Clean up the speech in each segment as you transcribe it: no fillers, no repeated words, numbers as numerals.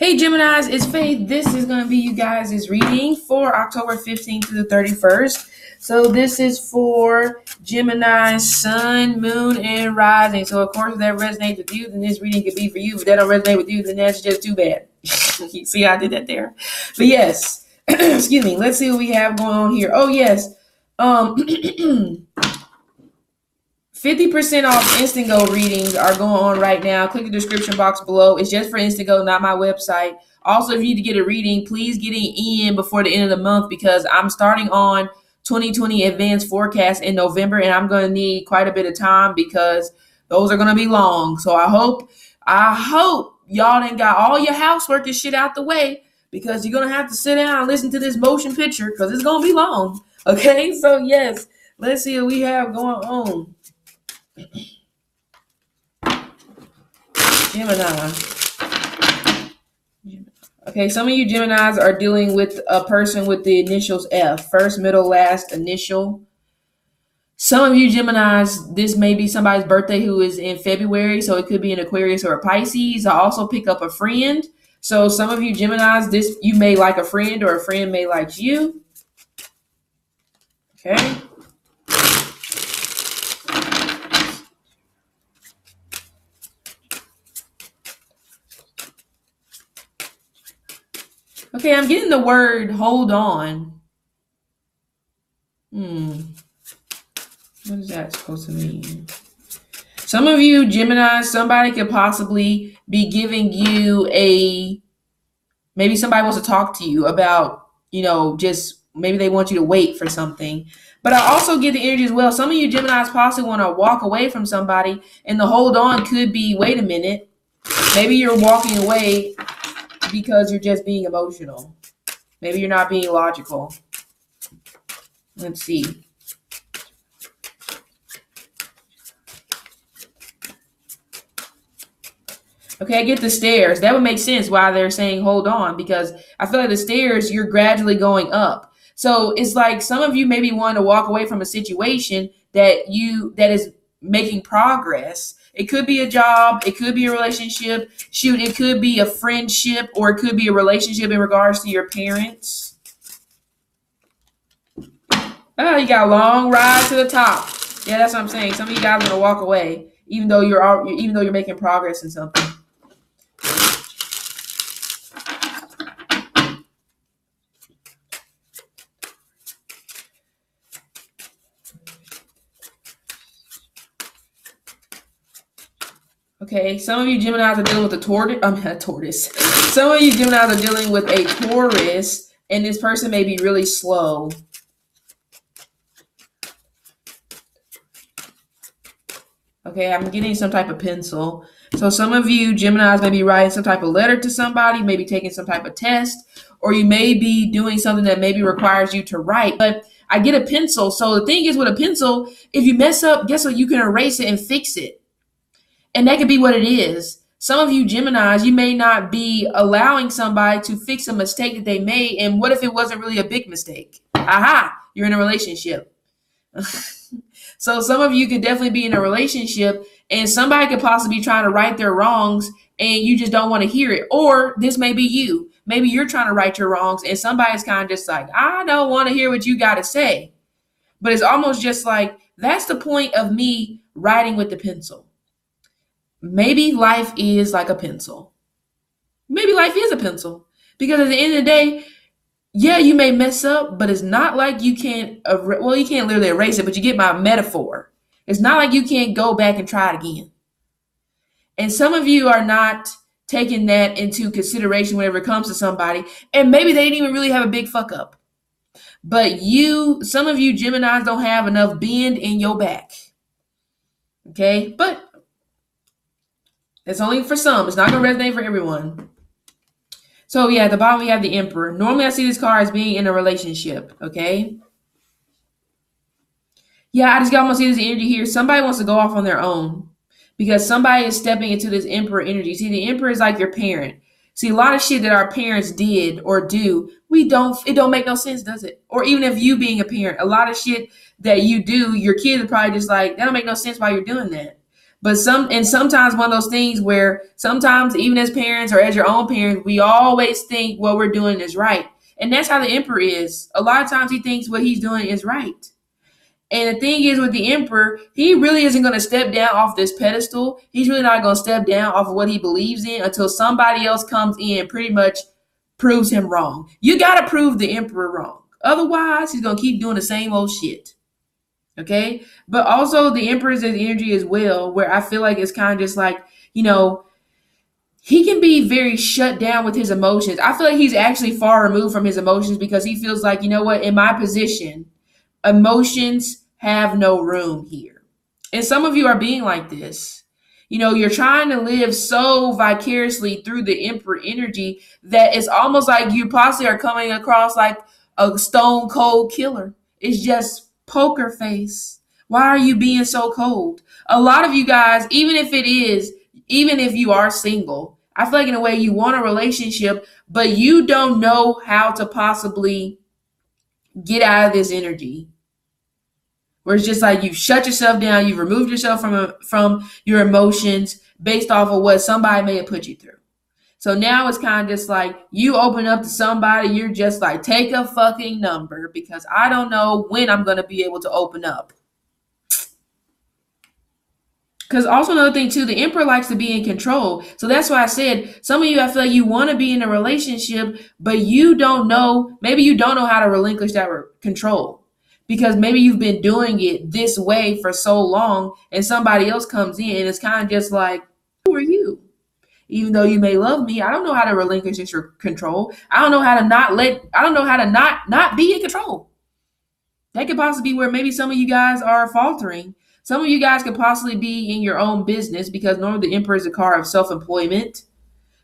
Hey Geminis, it's Faith. This is going to be you guys' reading for October 15th to the 31st. So this is for Gemini, Sun, Moon, and Rising. So of course if that resonates with you, then this reading could be for you. If that don't resonate with you, then that's just too bad. You see how I did that there? But yes, excuse me. Let's see what we have going on here. Oh yes. 50% off Instantgo readings are going on right now. Click the description box below. It's just for Instantgo, not my website. Also, if you need to get a reading, please get it in before the end of the month because I'm starting on 2020 advanced forecast in November, and I'm going to need quite a bit of time because those are going to be long. So I hope y'all done got all your housework and shit out the way because you're going to have to sit down and listen to this motion picture because it's going to be long. Okay, so yes, let's see what we have going on. Gemini. Okay, some of you Geminis are dealing with a person with the initials F, first, middle, last, initial. Some of you Geminis, this may be somebody's birthday who is in February, so it could be an Aquarius or a Pisces. I also pick up a friend. So some of you Geminis, you may like a friend or a friend may like you. Okay. Okay, I'm getting the word hold on. What is that supposed to mean? Some of you Gemini, somebody could possibly be giving you maybe somebody wants to talk to you about, just maybe they want you to wait for something. But I also get the energy as well. Some of you Geminis possibly want to walk away from somebody, and the hold on could be, wait a minute, maybe you're walking away because you're just being emotional. Maybe you're not being logical. Let's see. Okay, I get the stairs. That would make sense why they're saying hold on, because I feel like the stairs, you're gradually going up. So it's like some of you maybe want to walk away from a situation that is making progress. It could be a job, it could be a relationship, it could be a friendship, or it could be a relationship in regards to your parents. Oh, you got a long ride to the top. Yeah, that's what I'm saying. Some of you guys are gonna walk away, even though you're making progress in something. Okay, some of you Geminis are dealing with a tortoise. Some of you Geminis are dealing with a Taurus, and this person may be really slow. Okay, I'm getting some type of pencil. So some of you Geminis may be writing some type of letter to somebody, maybe taking some type of test, or you may be doing something that maybe requires you to write. But I get a pencil. So the thing is with a pencil, if you mess up, guess what? You can erase it and fix it. And that could be what it is. Some of you Geminis, you may not be allowing somebody to fix a mistake that they made. And what if it wasn't really a big mistake? Aha, you're in a relationship. So some of you could definitely be in a relationship and somebody could possibly be trying to right their wrongs and you just don't want to hear it. Or this may be you. Maybe you're trying to right your wrongs and somebody's kind of just like, I don't want to hear what you got to say. But it's almost just like, that's the point of me writing with the pencil. Maybe life is like a pencil. Maybe life is a pencil. Because at the end of the day, yeah, you may mess up, but it's not like you can't, you can't literally erase it, but you get my metaphor. It's not like you can't go back and try it again. And some of you are not taking that into consideration whenever it comes to somebody, and maybe they didn't even really have a big fuck up. But some of you Geminis don't have enough bend in your back. Okay, but it's only for some. It's not going to resonate for everyone. So yeah, at the bottom we have the Emperor. Normally I see this card as being in a relationship, okay? Yeah, I just almost see this energy here. Somebody wants to go off on their own because somebody is stepping into this Emperor energy. See, the Emperor is like your parent. See, a lot of shit that our parents did or do, it don't make no sense, does it? Or even if you being a parent, a lot of shit that you do, your kids are probably just like, that don't make no sense why you're doing that. But sometimes one of those things where sometimes even as parents or as your own parent, we always think what we're doing is right. And that's how the emperor is. A lot of times he thinks what he's doing is right. And the thing is with the emperor, he really isn't going to step down off this pedestal. He's really not going to step down off of what he believes in until somebody else comes in and pretty much proves him wrong. You got to prove the emperor wrong. Otherwise, he's going to keep doing the same old shit. Okay? But also the emperor's energy as well, where I feel like it's kind of just like, he can be very shut down with his emotions. I feel like he's actually far removed from his emotions because he feels like, in my position, emotions have no room here. And some of you are being like this. You're trying to live so vicariously through the emperor energy that it's almost like you possibly are coming across like a stone cold killer. It's just poker face. Why are you being so cold? A lot of you guys, even if you are single, I feel like in a way you want a relationship, but you don't know how to possibly get out of this energy. Where it's just like you shut yourself down, you've removed yourself from your emotions based off of what somebody may have put you through. So now it's kind of just like you open up to somebody, you're just like, take a fucking number because I don't know when I'm going to be able to open up. Because also another thing too, the emperor likes to be in control. So that's why I said, some of you, I feel like you want to be in a relationship, but maybe you don't know how to relinquish that control. Because maybe you've been doing it this way for so long and somebody else comes in and it's kind of just like, who are you? Even though you may love me, I don't know how to relinquish your control. I don't know how to not be in control. That could possibly be where maybe some of you guys are faltering. Some of you guys could possibly be in your own business because normally the emperor is a card of self-employment.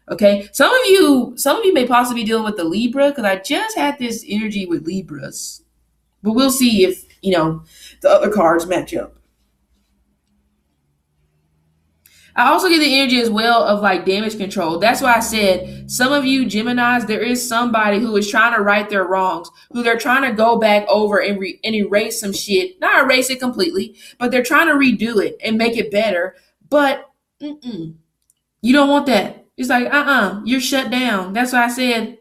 Okay. Some of you may possibly be dealing with the Libra because I just had this energy with Libras. But we'll see if, the other cards match up. I also get the energy as well of like damage control. That's why I said some of you Geminis, there is somebody who is trying to right their wrongs, who they're trying to go back over and erase some shit. Not erase it completely, but they're trying to redo it and make it better. But you don't want that. It's like, you're shut down. That's why I said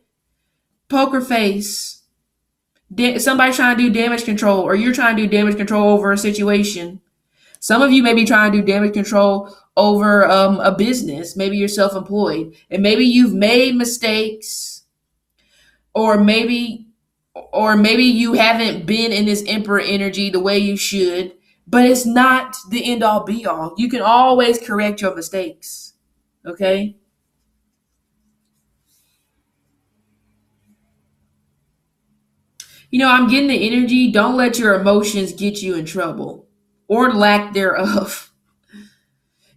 poker face. Somebody's trying to do damage control, or you're trying to do damage control over a situation. Some of you may be trying to do damage control over a business. Maybe you're self-employed, and maybe you've made mistakes, or maybe you haven't been in this emperor energy the way you should. But it's not the end all be all. You can always correct your mistakes. Okay. I'm getting the energy. Don't let your emotions get you in trouble or lack thereof.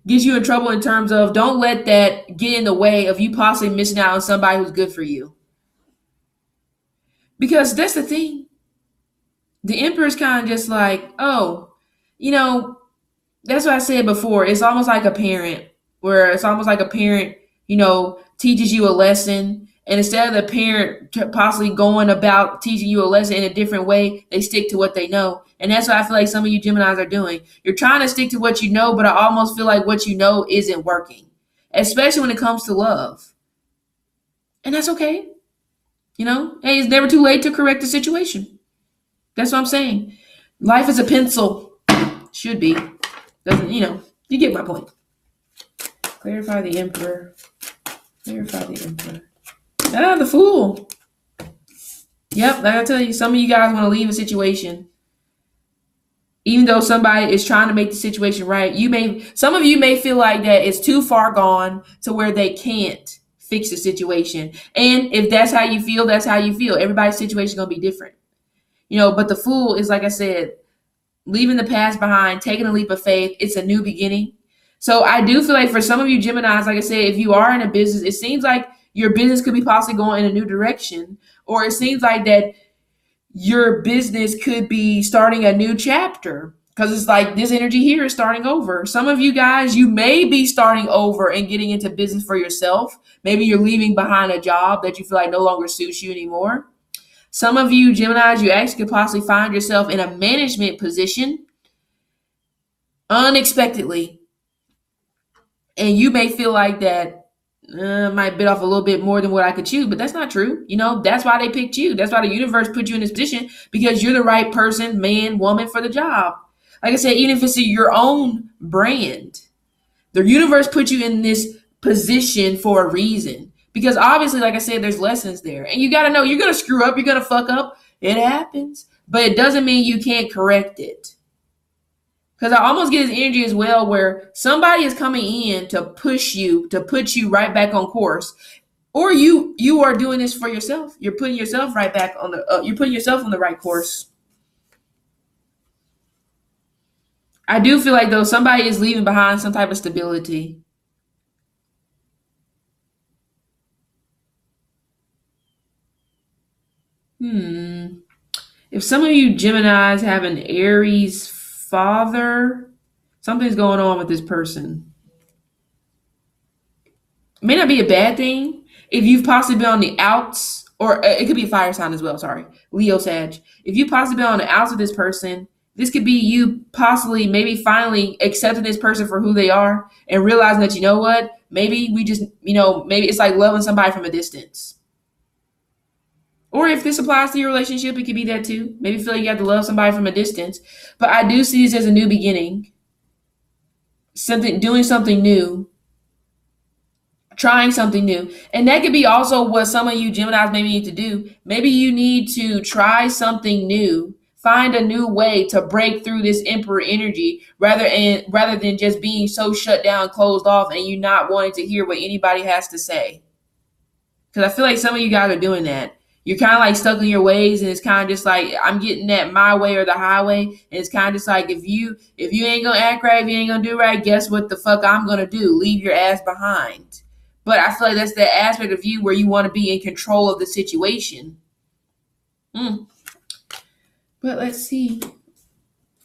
Get you in trouble in terms of don't let that get in the way of you possibly missing out on somebody who's good for you. Because that's the thing. The emperor is kind of just like, that's what I said before. It's almost like a parent teaches you a lesson. And instead of the parent possibly going about teaching you a lesson in a different way, they stick to what they know. And that's what I feel like some of you Geminis are doing. You're trying to stick to what you know, but I almost feel like what you know isn't working, especially when it comes to love. And that's okay. Hey, it's never too late to correct the situation. That's what I'm saying. Life is a pencil. Should be. Doesn't, you get my point. Clarify the emperor. Clarify the emperor. The Fool. Yep, like I tell you, some of you guys want to leave a situation. Even though somebody is trying to make the situation right, some of you may feel like that it's too far gone to where they can't fix the situation. And if that's how you feel, that's how you feel. Everybody's situation is going to be different. But the Fool is, like I said, leaving the past behind, taking a leap of faith. It's a new beginning. So I do feel like for some of you Geminis, like I said, if you are in a business, it seems like your business could be possibly going in a new direction, or it seems like that your business could be starting a new chapter because it's like this energy here is starting over. Some of you guys, you may be starting over and getting into business for yourself. Maybe you're leaving behind a job that you feel like no longer suits you anymore. Some of you Geminis, you actually could possibly find yourself in a management position unexpectedly. And you may feel like that might bit off a little bit more than what I could chew, but that's not true. That's why they picked you. That's why the universe put you in this position, because you're the right person, man, woman, for the job. Like I said, even if it's your own brand, the universe put you in this position for a reason. Because obviously, like I said, there's lessons there. And you got to know you're going to screw up. You're going to fuck up. It happens. But it doesn't mean you can't correct it. Because I almost get this energy as well where somebody is coming in to push you, to put you right back on course. Or you are doing this for yourself. You're putting yourself right back on you're putting yourself on the right course. I do feel like, though, somebody is leaving behind some type of stability. If some of you Geminis have an Aries father, something's going on with this person. It may not be a bad thing if you've possibly been on the outs, or it could be a fire sign as well, sorry, Leo, Sag. If you possibly been on the outs of this person, this could be you possibly maybe finally accepting this person for who they are and realizing that, you know what, maybe we just, maybe it's like loving somebody from a distance. Or if this applies to your relationship, it could be that too. Maybe feel like you have to love somebody from a distance. But I do see this as a new beginning. Doing something new. Trying something new. And that could be also what some of you Geminis maybe need to do. Maybe you need to try something new. Find a new way to break through this Emperor energy rather than just being so shut down, closed off, and you not wanting to hear what anybody has to say. Because I feel like some of you guys are doing that. You're kind of like stuck in your ways, and it's kind of just like, I'm getting that my way or the highway. And it's kind of just like, if you ain't gonna act right, if you ain't gonna do right, guess what the fuck I'm gonna do? Leave your ass behind. But I feel like that's the aspect of you where you want to be in control of the situation. But let's see.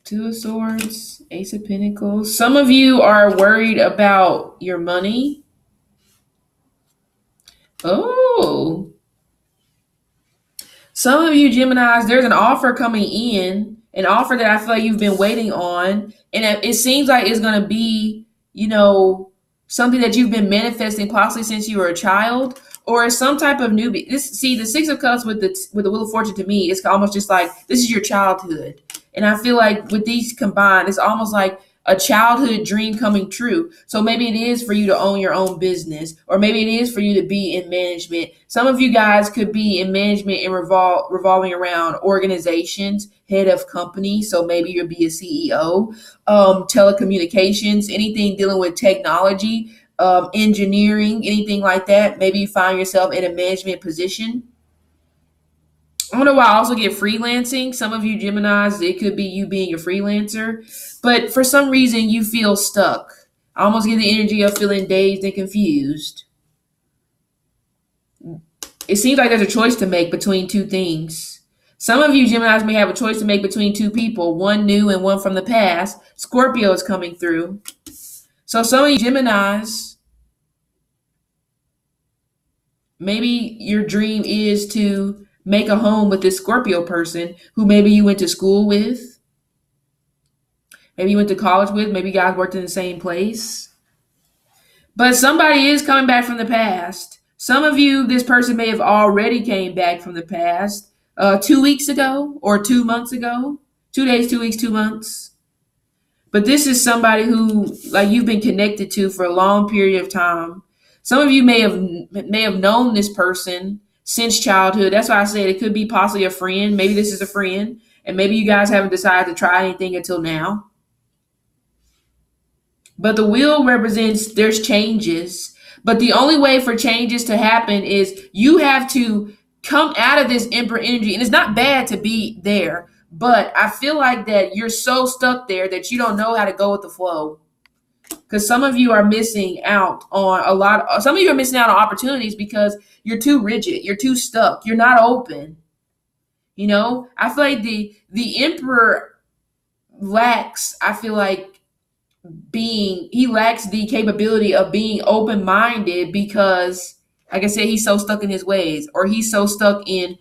Two of Swords, Ace of Pentacles. Some of you are worried about your money. Oh. Some of you Geminis, there's an offer coming in, an offer that I feel like you've been waiting on. And it seems like it's going to be, something that you've been manifesting possibly since you were a child, or some type of new. The Six of Cups with the Wheel of Fortune, to me, it's almost just like this is your childhood. And I feel like with these combined, it's almost like a childhood dream coming true. So maybe it is for you to own your own business, or maybe it is for you to be in management. Some of you guys could be in management and revolving around organizations, head of companies. So maybe you'll be a CEO, telecommunications, anything dealing with technology, engineering, anything like that. Maybe you find yourself in a management position. I don't know why I also get freelancing. Some of you Geminis, it could be you being a freelancer, but for some reason you feel stuck. I almost get the energy of feeling dazed and confused. It seems like there's a choice to make between two things. Some of you Geminis may have a choice to make between two people, one new and one from the past. Scorpio is coming through. So some of you Geminis, maybe your dream is to make a home with this Scorpio person who maybe you went to school with. Maybe you went to college with. Maybe you guys worked in the same place. But somebody is coming back from the past. Some of you, this person may have already came back from the past 2 weeks ago or 2 months ago. 2 days, 2 weeks, 2 months. But this is somebody who, like, you've been connected to for a long period of time. Some of you may have known this person since childhood. That's why I said it could be possibly a friend. Maybe this is a friend, and maybe you guys haven't decided to try anything until now. But the wheel represents there's changes. But the only way for changes to happen is you have to come out of this Emperor energy. And it's not bad to be there, but I feel like that you're so stuck there that you don't know how to go with the flow. Because some of you are missing out on some of you are missing out on opportunities because you're too rigid. You're too stuck. You're not open. I feel like the Emperor lacks, he lacks the capability of being open-minded because, like I said, he's so stuck in his ways, or he's so stuck in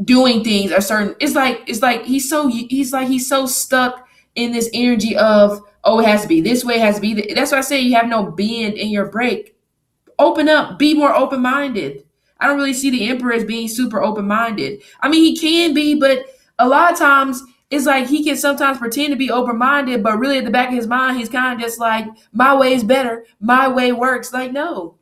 doing things a certain, he's so stuck in this energy of oh, it has to be this way, it has to be that's why I say you have no bend in your break. Open up, be more open-minded. I don't really see the emperor as being super open-minded. I mean, he can be, but a lot of times it's like he can sometimes pretend to be open-minded, but really at the back of his mind, he's kind of just like, my way is better, my way works. Like, no.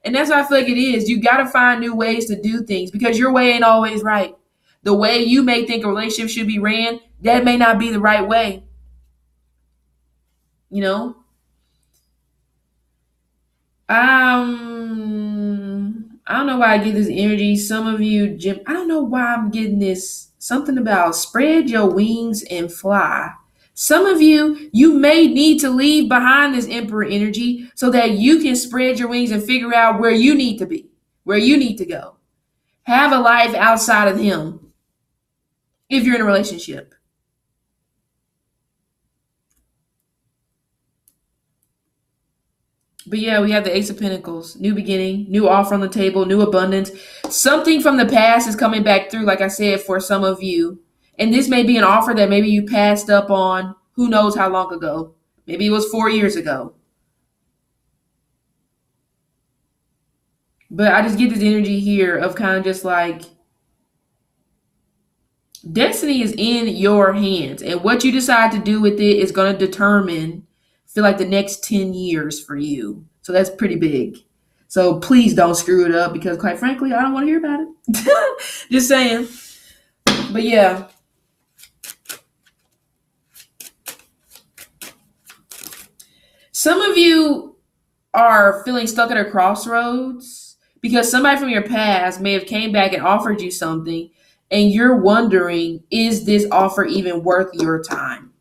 And that's what I feel like it is. You got to find new ways to do things because your way ain't always right. The way you may think a relationship should be ran, that may not be the right way. You know? I don't know why I get this energy. Some of you, Jim, I don't know why I'm getting this something about spread your wings and fly. Some of you, you may need to leave behind this emperor energy so that you can spread your wings and figure out where you need to be, where you need to go. Have a life outside of him if you're in a relationship. But yeah, we have the Ace of Pentacles, new beginning, new offer on the table, new abundance. Something from the past is coming back through, like I said, for some of you. And this may be an offer that maybe you passed up on who knows how long ago. Maybe it was 4 years ago. But I just get this energy here of kind of just like destiny is in your hands. And what you decide to do with it is going to determine, feel like the next 10 years for you. So that's pretty big. So please don't screw it up because quite frankly, I don't want to hear about it. Just saying. But yeah. Some of you are feeling stuck at a crossroads because somebody from your past may have came back and offered you something and you're wondering, is this offer even worth your time?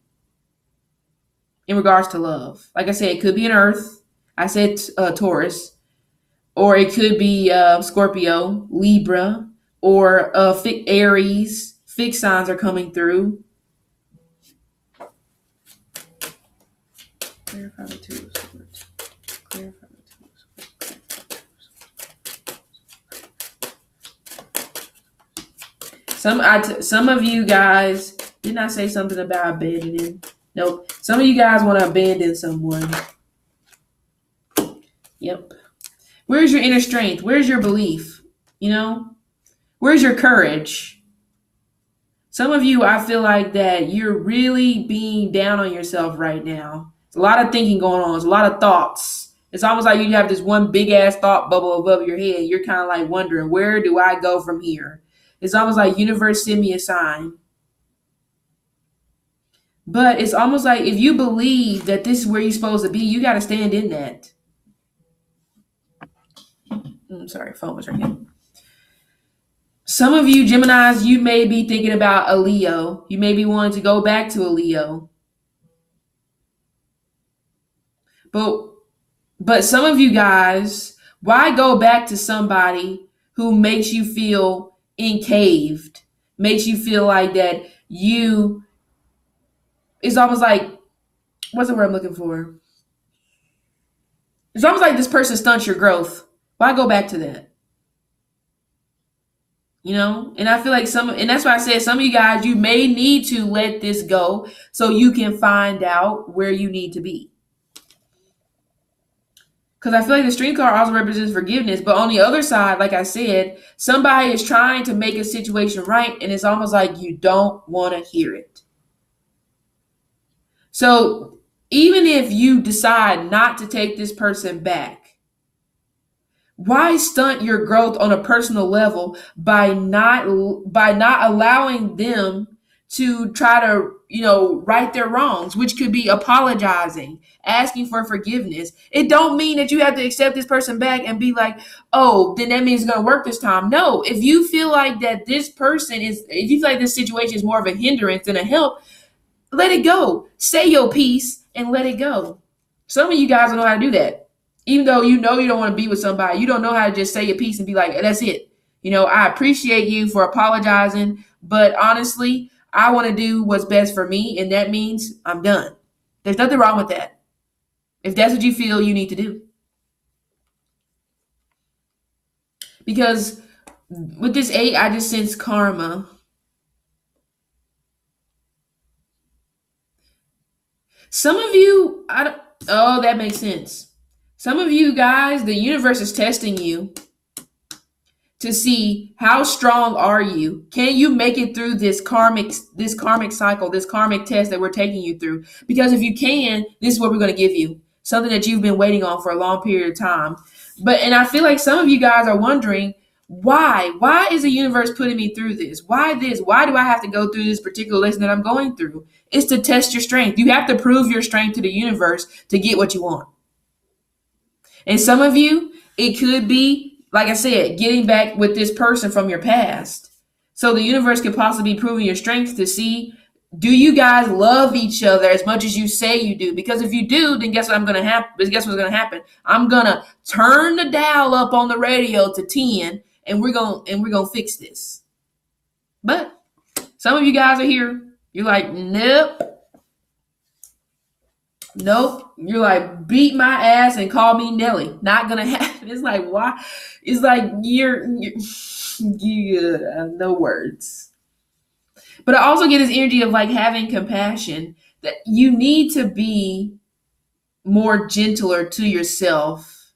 In regards to love. Like I said, it could be an Earth. I said Taurus. Or it could be Scorpio, Libra, or Aries. Fixed signs are coming through. Clarify the Two of Swords. Clarify the Two of Swords. Some of you guys, didn't I say something about abandoning? Nope. Some of you guys want to abandon someone. Yep. Where's your inner strength? Where's your belief? You know? Where's your courage? Some of you, I feel like that you're really being down on yourself right now. There's a lot of thinking going on. There's a lot of thoughts. It's almost like you have this one big ass thought bubble above your head. You're kind of like wondering, where do I go from here? It's almost like universe send me a sign. But it's almost like if you believe that this is where you're supposed to be, you got to stand in that. I'm sorry, phone was ringing. Some of you Geminis, you may be thinking about a Leo. You may be wanting to go back to a Leo. But some of you guys, why go back to somebody who makes you feel encaved, makes you feel like that it's almost like, what's the word I'm looking for? It's almost like this person stunts your growth. Why go back to that? You know, and I feel like and that's why I said some of you guys, you may need to let this go so you can find out where you need to be. Because I feel like the string card also represents forgiveness. But on the other side, like I said, somebody is trying to make a situation right. And it's almost like you don't want to hear it. So even if you decide not to take this person back, why stunt your growth on a personal level by not allowing them to try to, right their wrongs, which could be apologizing, asking for forgiveness. It don't mean that you have to accept this person back and be like, oh, then that means it's going to work this time. No, if you feel like that if you feel like this situation is more of a hindrance than a help, let it go. Say your piece and let it go. Some of you guys don't know how to do that. Even though you don't want to be with somebody, you don't know how to just say your piece and be like, that's it. I appreciate you for apologizing, but honestly, I want to do what's best for me, and that means I'm done. There's nothing wrong with that. If that's what you feel you need to do. Because with this 8, I just sense karma. Some of you, I don't, oh, that makes sense. Some of you guys, the universe is testing you to see how strong are you. Can you make it through this karmic cycle, this karmic test that we're taking you through? Because if you can, this is what we're going to give you. Something that you've been waiting on for a long period of time. And I feel like some of you guys are wondering, why? Why is the universe putting me through this? Why this? Why do I have to go through this particular lesson that I'm going through? It's to test your strength. You have to prove your strength to the universe to get what you want. And some of you, it could be, like I said, getting back with this person from your past. So the universe could possibly be proving your strength to see, do you guys love each other as much as you say you do? Because if you do, then guess what's going to happen? I'm going to turn the dial up on the radio to 10 and we're going to fix this. But some of you guys are here. You're like, nope. You're like, beat my ass and call me Nelly. Not gonna happen. It's like, why? It's like you're no words. But I also get this energy of like having compassion, that you need to be more gentler to yourself.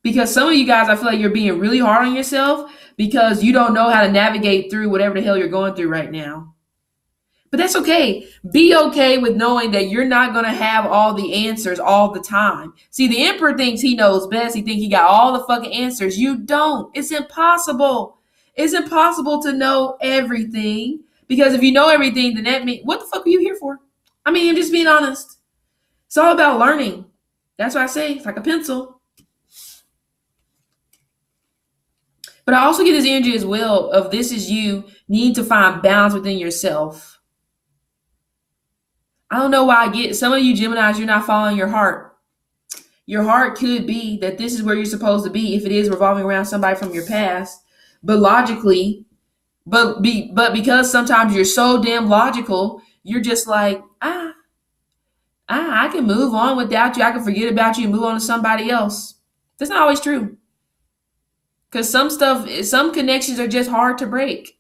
Because some of you guys, I feel like you're being really hard on yourself because you don't know how to navigate through whatever the hell you're going through right now. But that's okay. Be okay with knowing that you're not going to have all the answers all the time. See, the emperor thinks he knows best. He thinks he got all the fucking answers. You don't. It's impossible. It's impossible to know everything. Because if you know everything, then that means, what the fuck are you here for? I mean, I'm just being honest. It's all about learning. That's what I say. It's like a pencil. But I also get this energy as well of this is you need to find balance within yourself. I don't know why I get some of you Geminis, you're not following your heart. Your heart could be that this is where you're supposed to be if it is revolving around somebody from your past. But logically, but because sometimes you're so damn logical, you're just like, I can move on without you. I can forget about you and move on to somebody else. That's not always true. Because some connections are just hard to break.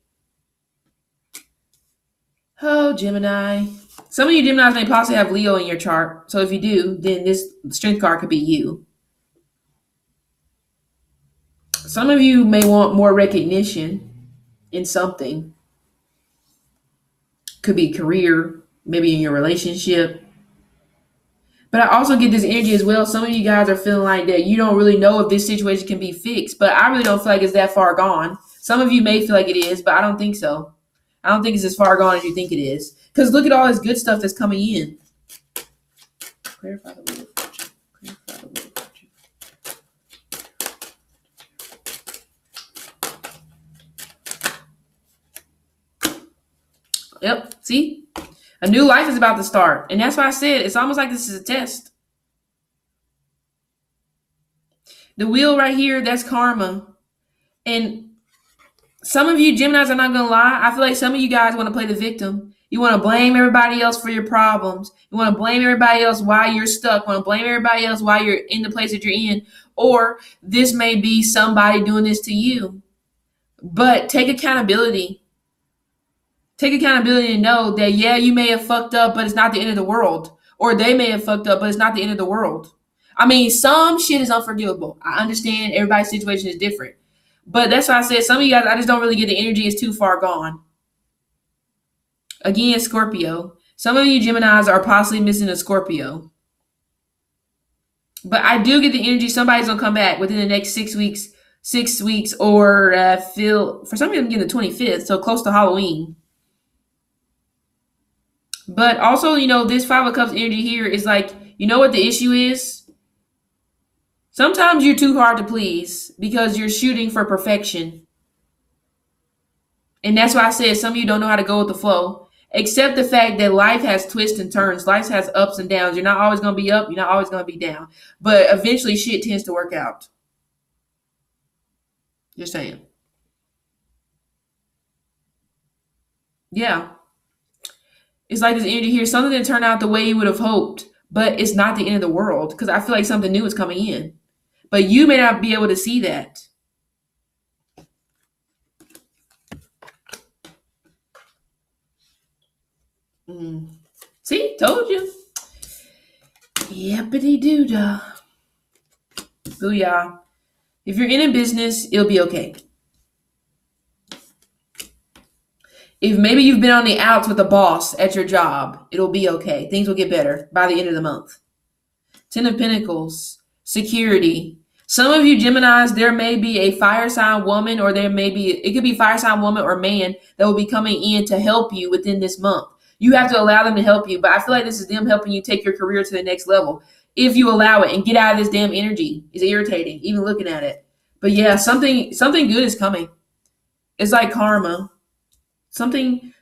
Oh, Gemini. Some of you Geminis may possibly have Leo in your chart. So if you do, then this strength card could be you. Some of you may want more recognition in something. Could be career, maybe in your relationship. But I also get this energy as well. Some of you guys are feeling like that you don't really know if this situation can be fixed. But I really don't feel like it's that far gone. Some of you may feel like it is, but I don't think so. I don't think it's as far gone as you think it is. Because look at all this good stuff that's coming in. Clarify the wheel of fortune. Clarify the wheel of fortune. Yep, see? A new life is about to start. And that's why I said it's almost like this is a test. The wheel right here, that's karma. And some of you Geminis, I'm not going to lie, I feel like some of you guys want to play the victim. You want to blame everybody else for your problems. You want to blame everybody else why you're stuck. You want to blame everybody else why you're in the place that you're in. Or this may be somebody doing this to you. But take accountability. Take accountability and know that, yeah, you may have fucked up, but it's not the end of the world. Or they may have fucked up, but it's not the end of the world. I mean, some shit is unforgivable. I understand everybody's situation is different. But that's why I said some of you guys, I just don't really get the energy is too far gone. Again, Scorpio. Some of you Geminis are possibly missing a Scorpio. But I do get the energy somebody's going to come back within the next 6 weeks. 6 weeks or for some reason I'm getting the 25th, so close to Halloween. But also, this Five of Cups energy here is like, you know what the issue is? Sometimes you're too hard to please because you're shooting for perfection. And that's why I said some of you don't know how to go with the flow. Accept the fact that life has twists and turns. Life has ups and downs. You're not always going to be up. You're not always going to be down. But eventually shit tends to work out. Just saying. Yeah. It's like this energy here. Something didn't turn out the way you would have hoped. But it's not the end of the world. Because I feel like something new is coming in. But you may not be able to see that. See, told you. Yippity doo dah. Booyah. If you're in a business, it'll be okay. If maybe you've been on the outs with a boss at your job, it'll be okay. Things will get better by the end of the month. 10 of Pentacles, security. Some of you Geminis, there may be a fire sign woman, or it could be fire sign woman or man that will be coming in to help you within this month. You have to allow them to help you, but I feel like this is them helping you take your career to the next level. If you allow it and get out of this damn energy, it's irritating, even looking at it. But yeah, something good is coming. It's like karma. Something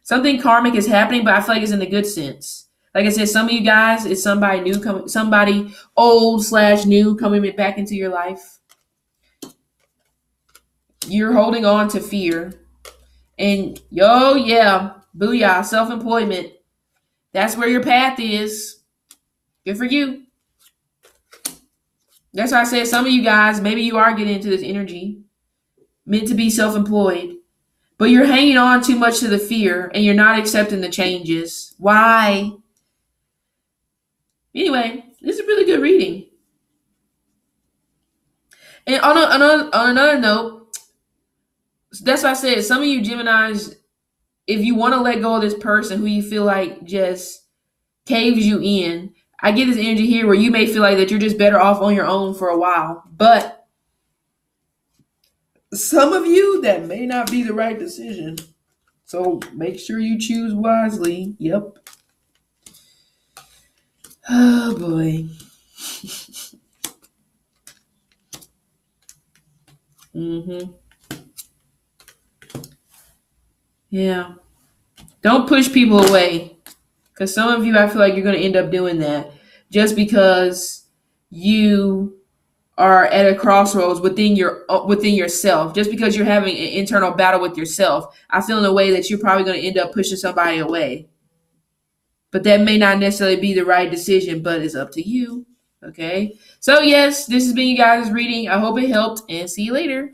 karmic is happening, but I feel like it's in the good sense. Like I said, some of you guys, it's somebody new coming, somebody old/new coming back into your life. You're holding on to fear. And yeah, booyah, self-employment. That's where your path is. Good for you. That's why I said some of you guys, maybe you are getting into this energy, meant to be self-employed. But you're hanging on too much to the fear and you're not accepting the changes. Why? Anyway, this is a really good reading. And on another note, that's why I said some of you Geminis, if you want to let go of this person who you feel like just caves you in, I get this energy here where you may feel like that you're just better off on your own for a while. But some of you, that may not be the right decision. So make sure you choose wisely. Yep. Oh, boy. Yeah. Don't push people away. Because some of you, I feel like you're going to end up doing that. Just because you are at a crossroads within yourself. Just because you're having an internal battle with yourself. I feel in a way that you're probably going to end up pushing somebody away. But that may not necessarily be the right decision, but it's up to you. Okay. So yes, this has been you guys' reading. I hope it helped, and see you later.